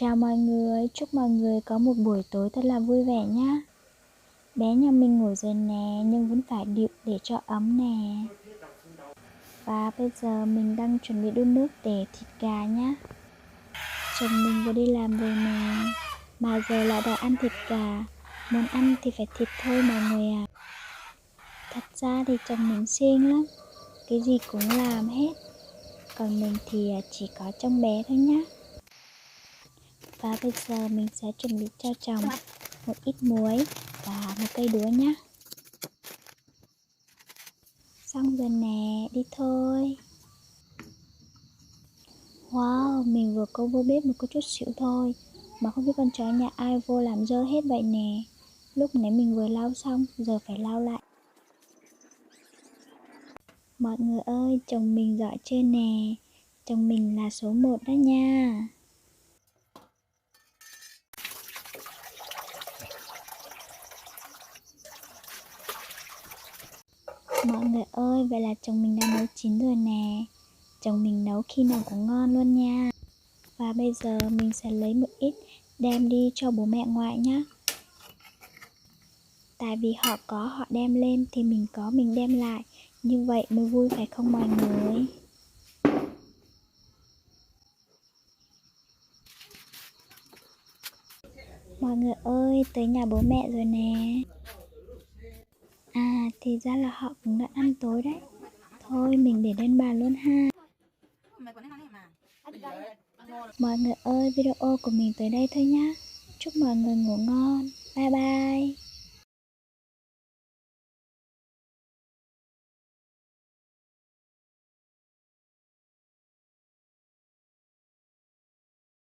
Chào mọi người, chúc mọi người có một buổi tối thật là vui vẻ nhá. Bé nhà mình ngủ rồi nè, nhưng vẫn phải điệu để cho ấm nè. Và bây giờ mình đang chuẩn bị đun nước để thịt gà nhá. Chồng mình vừa đi làm về nè, mà giờ lại đòi ăn thịt gà. Muốn ăn thì phải thịt thôi mọi người à. Thật ra thì chồng mình siêng lắm, cái gì cũng làm hết. Còn mình thì chỉ có trông bé thôi nhá. Và bây giờ mình sẽ chuẩn bị cho chồng một ít muối và một cây đũa nhé. Xong rồi nè, đi thôi. Wow, mình vừa có vô bếp một chút xíu thôi mà không biết con chó nhà ai vô làm dơ hết vậy nè. Lúc nãy mình vừa lau xong, giờ phải lau lại. Mọi người ơi, chồng mình giỏi chưa nè. Chồng mình là số 1 đó nha. Mọi người ơi, vậy là chồng mình đã nấu chín rồi nè. Chồng mình nấu khi nào cũng ngon luôn nha. Và bây giờ mình sẽ lấy một ít đem đi cho bố mẹ ngoại nhé. Tại vì họ có họ đem lên thì mình có mình đem lại. Như vậy mới vui phải không mọi người? Mọi người ơi, tới nhà bố mẹ rồi nè. À, thì ra là họ cũng đã ăn tối đấy. Thôi mình để lên bàn luôn ha. Mọi người ơi, video của mình tới đây thôi nhá. Chúc mọi người ngủ ngon. Bye bye.